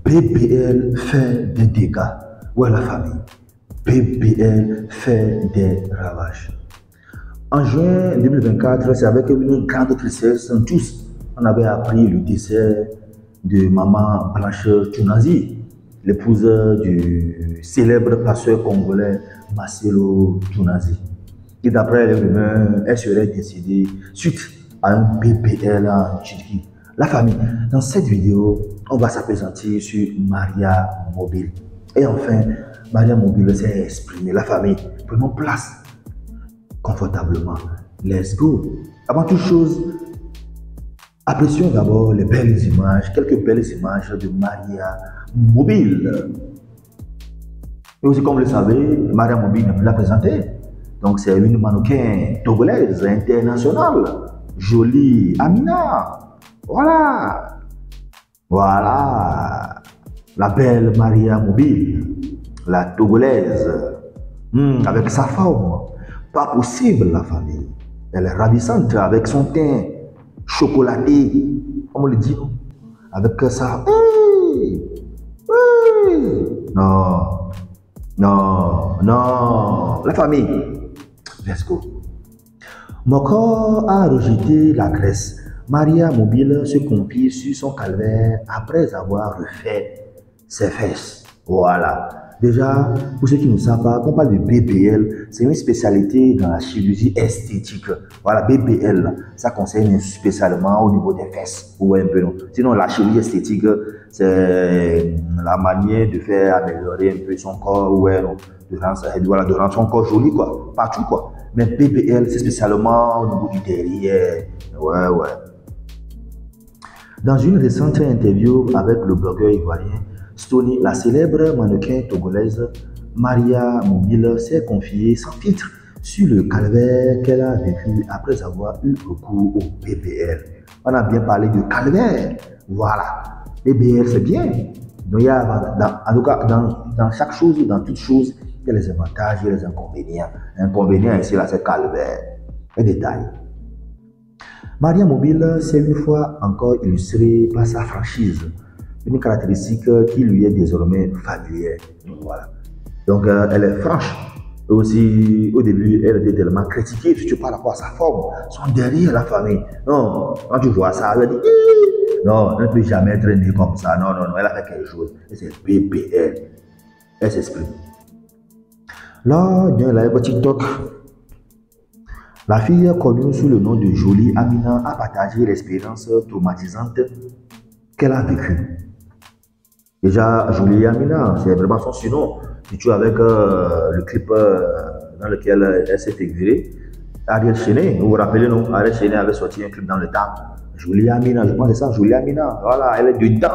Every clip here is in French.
BBL fait des dégâts. Ouais, la famille. BBL fait des ravages. En juin 2024, c'est avec une grande tristesse, tous, on avait appris le décès de maman Blanche Tounazi, l'épouse du célèbre pasteur congolais Marcelo Tounazi. Et d'après les rumeurs, elle serait décédée suite à un BBL en Turquie. La famille, dans cette vidéo, on va s'appesantir sur Maria Mobile. Et enfin, Maria Mobile s'est exprimée. La famille, prenons place confortablement. Let's go. Avant toute chose, apprécions d'abord les belles images, quelques belles images de Maria Mobile. Et aussi, comme vous le savez, Maria Mobile ne me l'a présenté. Donc, c'est une mannequin togolaise internationale. Jolie Amina. Voilà. Voilà. La belle Maria Mobile. La togolaise. Avec sa forme. Pas possible, la famille. Elle est ravissante avec son teint chocolaté. Comme on le dit. Avec ça. Non. Non. Non. La famille. Let's go. Mon corps a rejeté la graisse. Maria Mobile se confie sur son calvaire après avoir refait ses fesses. Voilà. Déjà, pour ceux qui ne savent pas, quand on parle de BBL, c'est une spécialité dans la chirurgie esthétique. Voilà, BBL, ça concerne spécialement au niveau des fesses. Ouais, un peu, non? Sinon, la chirurgie esthétique, c'est la manière de faire améliorer un peu son corps, ouais, non? De rendre son corps joli, quoi, partout, quoi. Mais BBL, c'est spécialement au niveau du derrière. Ouais, ouais. Dans une récente interview avec le blogueur ivoirien Stony, la célèbre mannequin togolaise Maria Mobile s'est confiée sans filtre sur le calvaire qu'elle a vécu après avoir eu recours au BBL. On a bien parlé de calvaire. Voilà. BBL, c'est bien. Donc, il y a, en tout cas, dans chaque chose, dans toute chose, il y a les avantages et les inconvénients. L'inconvénient ici, là, c'est calvaire. Un détail. Maria Mobile s'est une fois encore illustrée par sa franchise, une caractéristique qui lui est désormais familière. Voilà. Donc, elle est franche. Et aussi, au début, elle était tellement critiquée, surtout par rapport à sa forme, son derrière la famille. Non, quand tu vois ça, elle dit non, elle ne peut jamais être née comme ça. Non, non, non, elle a fait quelque chose. Et c'est BBL. Elle s'exprime. Lors d'un live TikTok, la fille connue sous le nom de Jolie Amina a partagé l'expérience traumatisante qu'elle a vécue. Déjà, Jolie Amina, c'est vraiment son surnom. Surtout avec le clip dans lequel elle s'est figurée. Ariel Chené, vous vous rappelez, non? Ariel Chené avait sorti un clip dans le temps. Jolie Amina, je pense que c'est ça, Jolie Amina. Voilà, elle est dedans.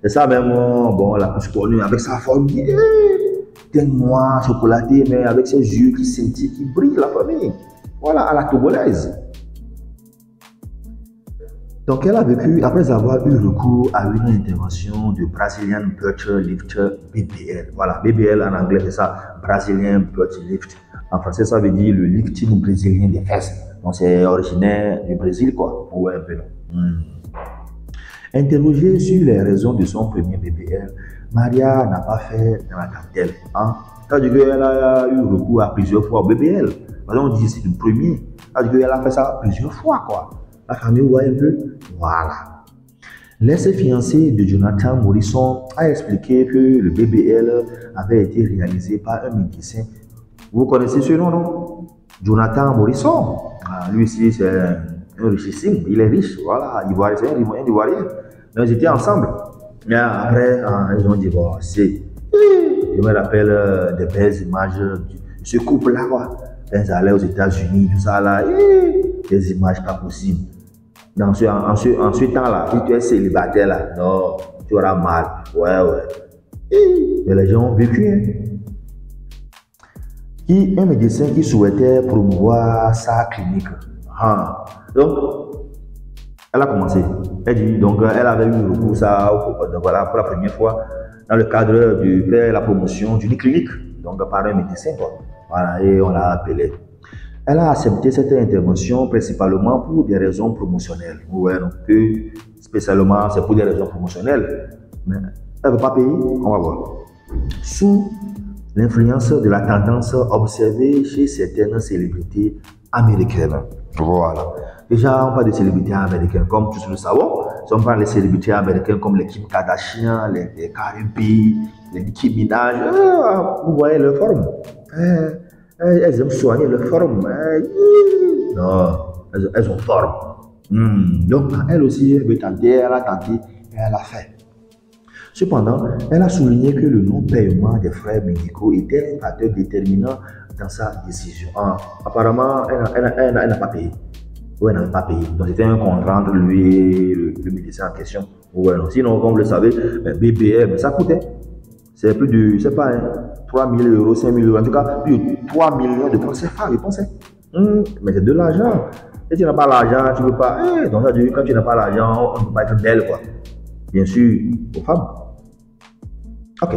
C'est ça même, bon, la plus connue, avec sa forme qui est noire, chocolatée, mais avec ses yeux qui scintillent, qui brillent, la famille. Voilà, à la togolaise. Donc, elle a vécu, après avoir eu recours à une intervention de Brazilian Butt Lift BBL. Voilà, BBL en anglais, c'est ça, Brazilian Butt Lift. En français, ça veut dire le lifting brésilien des fesses. Donc, c'est originaire du Brésil, quoi. Ouais, un peu non. Interrogée sur les raisons de son premier BBL, Maria n'a pas fait dans la dentelle. Hein? C'est-à-dire qu'elle a eu recours à plusieurs fois au BBL. On dit ici du premier. C'est-à-dire qu'elle a fait ça plusieurs fois, quoi. La famille voit un peu. Voilà. L'ex-fiancé de Jonathan Morrison a expliqué que le BBL avait été réalisé par un médecin. Vous connaissez ce nom, non? Jonathan Morrison. Ah, lui aussi, c'est un richissime. Il est riche. Voilà. C'est un Ivoirien. Donc, ils étaient ensemble. Mais après, ils ont divorcé. Je me rappelle des belles images de ce couple-là, quoi. Ils allaient aux États-Unis, tout ça là. Des images pas possibles. En ce temps-là, si tu es célibataire là, non, tu auras mal. Ouais, ouais. Mais les gens ont vécu. Un médecin qui souhaitait promouvoir sa clinique. Donc, elle a commencé. Elle dit, donc, elle avait eu recours ça, voilà, pour la première fois, dans le cadre de faire la promotion d'une clinique. Donc, par un médecin, quoi. Voilà, et on l'a appelé. Elle a accepté cette intervention principalement pour des raisons promotionnelles. Ouais, donc, spécialement, c'est pour des raisons promotionnelles. Mais Elle ne veut pas payer, on va voir. Sous l'influence de la tendance observée chez certaines célébrités américaines. Voilà. Déjà, on parle de célébrités américaines, comme tous le savons. Si on parle des célébrités américaines comme les Kim Kardashian, les Cardi B, les Nicki Minaj, vous voyez leur forme. Elles aiment soigner leur forme. Non, elles ont forme. Donc, elle aussi, elle veut tenter, elle a tenté et elle a fait. Cependant, elle a souligné que le non-paiement des frais médicaux était un facteur déterminant dans sa décision. Apparemment, elle n'a pas payé. Oui, elle n'avait pas payé. Donc, c'était un contrat entre lui et le médecin en question. Ouais, non. Sinon, comme vous le savez, BBL, ça coûtait. C'est plus de, je sais pas, 3 000 euros, 5 000 euros. En tout cas, plus de 3 millions de francs CFA, je pensais. Mais c'est de l'argent. Et tu n'as pas l'argent, tu ne peux pas. Donc, ça veut dire, quand tu n'as pas l'argent, on ne peut pas être belle, quoi. Bien sûr, aux femmes. Ok.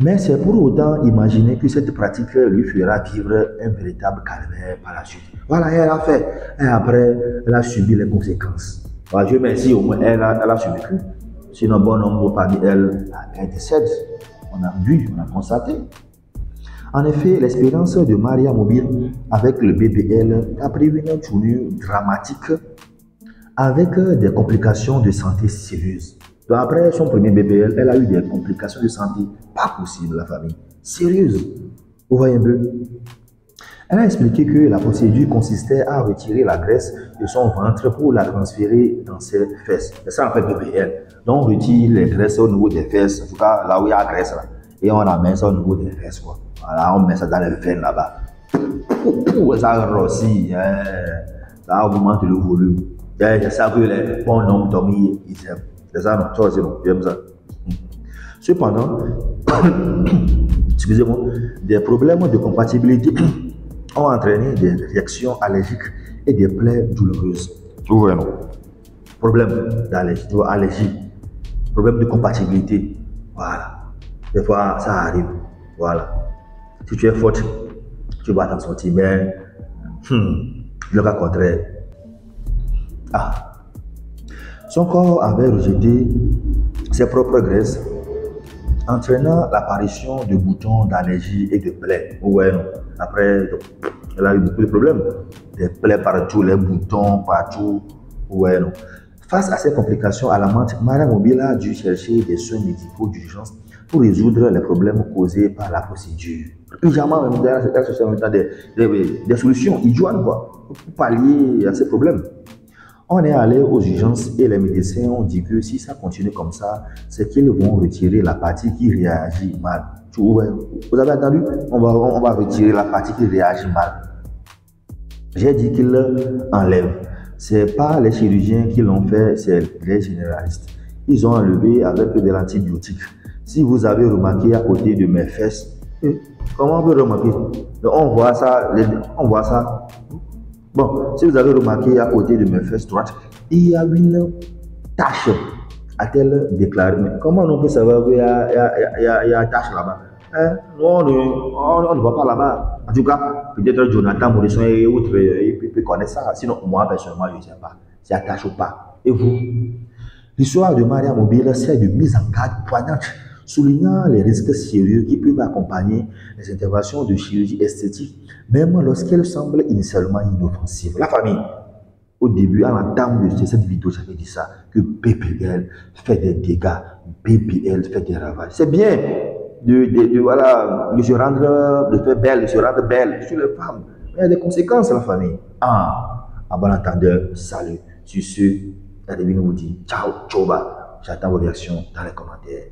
Mais c'est pour autant imaginer que cette pratique lui fera vivre un véritable calvaire par la suite. Voilà, elle a fait. Et après, elle a subi les conséquences. Voilà, Dieu merci, au moins, elle a survécu. Sinon, bon nombre parmi elle décède. On a vu, on a constaté. En effet, l'expérience de Maria Mobile avec le BBL a pris une tournure dramatique avec des complications de santé sérieuses. Donc après son premier BBL, elle a eu des complications de santé pas possibles, la famille. Sérieuses. Vous voyez un peu? Elle a expliqué que la procédure consistait à retirer la graisse de son ventre pour la transférer dans ses fesses. C'est ça en fait BBL. Donc on retire les graisses au niveau des fesses, en tout cas là où il y a la graisse là. Et on amène ça au niveau des fesses quoi. Voilà, on met ça dans les veines là-bas. Ça grossit, ça augmente le volume. C'est ça que les bons hommes dormir, ils aiment. C'est ça, non? Ça, c'est bon, j'aime ça. Cependant, excusez-moi, des problèmes de compatibilité ont entraîné des réactions allergiques et des plaies douloureuses. Vous voyez, non? Problème d'allergie, problème de compatibilité. Voilà. Des fois, ça arrive. Voilà. Si tu es forte, tu vas t'en sortir, mais le cas contraire. Son corps avait rejeté ses propres graisses, entraînant l'apparition de boutons d'allergie et de plaies. Ouais, après, elle a eu beaucoup de problèmes. Des plaies partout, les boutons partout. Ouais, non. Face à ces complications alarmantes, Maria Mobile a dû chercher des soins médicaux d'urgence pour résoudre les problèmes causés par la procédure. Légèrement, elle cherche en même temps des solutions idoines quoi, pour pallier à ces problèmes. On est allé aux urgences et les médecins ont dit que si ça continue comme ça, c'est qu'ils vont retirer la partie qui réagit mal. Vous avez entendu? On va retirer la partie qui réagit mal. J'ai dit qu'ils l'enlèvent. Ce n'est pas les chirurgiens qui l'ont fait, c'est les généralistes. Ils ont enlevé avec de l'antibiotique. Si vous avez remarqué à côté de mes fesses, comment on peut remarquer? On voit ça. Bon, si vous avez remarqué à côté de mes fesses droites, il y a une tache, a-t-elle déclaré. Mais comment on peut savoir qu'il y a une tache là-bas? On ne voit pas là-bas. En tout cas, peut-être Jonathan Morisson et autres, ils peuvent connaître ça. Sinon, moi, personnellement, je ne sais pas si elle tache ou pas. Et vous? L'histoire de Maria Mobile, c'est de mise en garde poignante, soulignant les risques sérieux qui peuvent accompagner les interventions de chirurgie esthétique, même lorsqu'elles semblent initialement inoffensives. La famille, au début, à l'entame de cette vidéo, j'avais dit ça, que BBL fait des dégâts, BBL fait des ravages. C'est bien de se rendre, de faire belle, de se rendre belle sur les femmes. Mais il y a des conséquences, la famille. À bon entendeur, salut. Sur ce, la devine vous dit ciao, tchoba. J'attends vos réactions dans les commentaires.